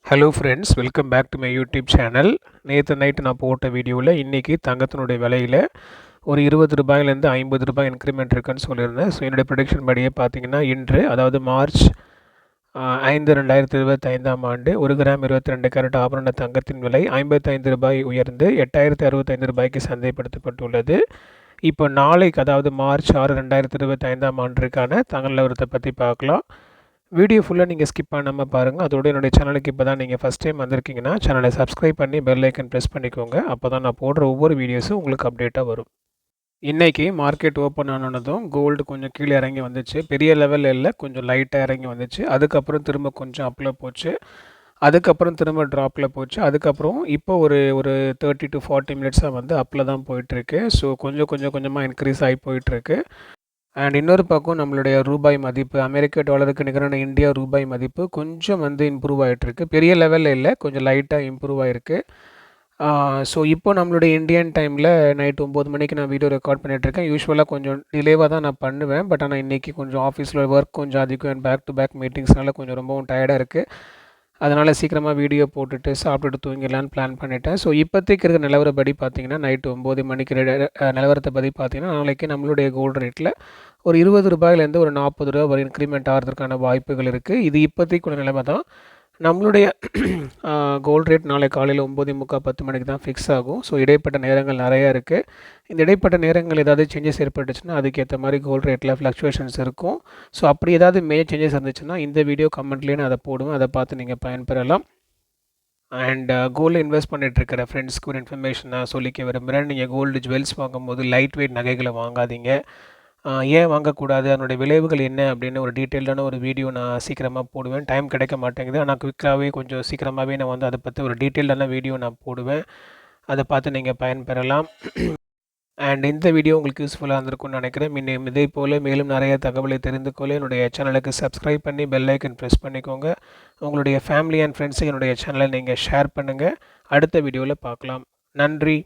Hello friends, welcome back to my YouTube channel. நேற்று night நான் போட்ட வீடியோவில் இன்றைக்கி தங்கத்தினுடைய விலையில் ஒரு ரூ. 20லேருந்து ரூ. 50 இன்க்ரிமெண்ட் இருக்குன்னு சொல்லியிருந்தேன். ஸோ என்னுடைய ப்ரொடிக்ஷன் படியே பார்த்தீங்கன்னா இன்று, அதாவது மார்ச் 5, 2025ஆம் ஆண்டு 1 கிராம் 22 கேரட் ஆபரண தங்கத்தின் விலை ரூ. 55 உயர்ந்து ரூ. 8065க்கு சந்தைப்படுத்தப்பட்டுள்ளது. இப்போ நாளைக்கு, அதாவது மார்ச் 6, 2025ஆம் ஆண்டிற்கான தங்க நிலவரத்தை பற்றி பார்க்கலாம். வீடியோ ஃபுல்லாக நீங்கள் ஸ்கிப் பண்ணாமல் பாருங்கள். அதோடு என்னுடைய சேனலுக்கு இப்போ தான் நீங்கள் ஃபஸ்ட் டைம் வந்திருக்கீங்கன்னா சேனலை சப்ஸ்கிரைப் பண்ணி பெல் ஐக்கன் ப்ரெஸ் பண்ணிக்கோங்க. அப்போ தான் நான் போடுற ஒவ்வொரு வீடியோஸும் உங்களுக்கு அப்டேட்டாக வரும். இன்றைக்கி மார்க்கெட் ஓப்பன் ஆனதும் கோல்டு கொஞ்சம் கீழே இறங்கி வந்துச்சு. பெரிய லெவலில் இல்லை, கொஞ்சம் லைட்டாக இறங்கி வந்துச்சு. அதுக்கப்புறம் திரும்ப கொஞ்சம் அப்பில் போச்சு. அதுக்கப்புறம் திரும்ப ட்ராப்பில் போச்சு. அதுக்கப்புறம் இப்போ ஒரு 30 to 40 மினிட்ஸாக வந்து அப்பில் தான் போயிட்டுருக்கு. ஸோ கொஞ்சமாக இன்க்ரீஸ் ஆகி போயிட்டுருக்கு. அண்ட் இன்னொரு பக்கம் நம்மளுடைய ரூபாய் மதிப்பு, அமெரிக்க டாலருக்கு நிகரான இந்தியா ரூபாய் மதிப்பு கொஞ்சம் வந்து இம்ப்ரூவ் ஆகிட்டுருக்கு. பெரிய லெவலில் இல்லை, கொஞ்சம் லைட்டாக இம்ப்ரூவ் ஆகிருக்கு. ஸோ இப்போ நம்மளுடைய இந்தியன் டைமில் நைட் 9 மணிக்கு நான் வீடியோ ரெக்கார்ட் பண்ணிகிட்ருக்கேன். யூஸ்வலாக கொஞ்சம் டிலேவாக தான் நான் பண்ணுவேன். பட் ஆனால் இன்றைக்கி கொஞ்சம் ஆஃபீஸில் ஒர்க் கொஞ்சம் அதிகம், அண்ட் பேக் டு பேக் மீட்டிங்ஸ்னால கொஞ்சம் ரொம்பவும் டயர்டாக இருக்குது. அதனால் சீக்கிரமாக வீடியோ போட்டுட்டு சாப்பிட்டுட்டு தூங்கிடலான்னு பிளான் பண்ணிட்டேன். ஸோ இப்போதைக்கு இருக்கிற நிலவரப்படி பார்த்தீங்கன்னா நைட்டு 9 மணிக்கு நிலவரத்தை பற்றி பார்த்தீங்கன்னா நாளைக்கு நம்மளுடைய கோல்டு ரேட்டில் ஒரு ரூ. 20லேருந்து ஒரு ரூ. 40 வரை இன்க்ரிமெண்ட் ஆகிறதுக்கான வாய்ப்புகள் இருக்குது. இது இப்போதைக்குள்ள நிலைமை தான். நம்மளுடைய கோல்டு ரேட் நாளை காலையில் 9:45 10 மணிக்கு தான் ஃபிக்ஸ் ஆகும். ஸோ இடைப்பட்ட நேரங்கள் நிறையா இருக்குது. இந்த இடைப்பட்ட நேரங்கள் ஏதாவது சேஞ்சஸ் ஏற்பட்டுச்சுன்னா அதுக்கேற்ற மாதிரி கோல்டு ரேட்டில் ஃப்ளக்சுவேஷன்ஸ் இருக்கும். ஸோ அப்படி ஏதாவது மேஜர் சேஞ்சஸ் இருந்துச்சுன்னா இந்த வீடியோ கமெண்ட்லேயே நான் அதை போடுவேன். அதை பார்த்து நீங்கள் பயன்பெறலாம். அண்ட் கோல்டில் இன்வெஸ்ட் பண்ணிட்டு இருக்கிற ஃப்ரெண்ட்ஸ்க்கு ஒரு இன்ஃபர்மேஷன் நான் சொல்லிக்க விரும்புகிறேன். நீங்கள் கோல்டு ஜுவல்ஸ் வாங்கும்போது லைட் வெயிட் நகைகளை வாங்காதீங்க. ஏன் வாங்கக்கூடாது, அதனுடைய விளைவுகள் என்ன அப்படின்னு ஒரு டீட்டெயில்டான ஒரு வீடியோ நான் சீக்கிரமாக போடுவேன். டைம் கிடைக்க மாட்டேங்குது. ஆனால் குவிக்காகவே கொஞ்சம் சீக்கிரமாகவே நான் வந்து அதை பற்றி ஒரு டீட்டெயில்டான வீடியோ நான் போடுவேன். அதை பார்த்து நீங்கள் பயன்பெறலாம். அண்ட் இந்த வீடியோ உங்களுக்கு யூஸ்ஃபுல்லாக இருந்திருக்கும்னு நினைக்கிறேன். இதே போல் மேலும் நிறைய தகவலை தெரிந்து கொள்ள என்னுடைய சேனலுக்கு சப்ஸ்கிரைப் பண்ணி பெல் ஐக்கன் ப்ரெஸ் பண்ணிக்கோங்க. உங்களுடைய ஃபேமிலி அண்ட் ஃப்ரெண்ட்ஸுக்கு என்னுடைய சேனலை நீங்கள் ஷேர் பண்ணுங்கள். அடுத்த வீடியோவில் பார்க்கலாம். நன்றி.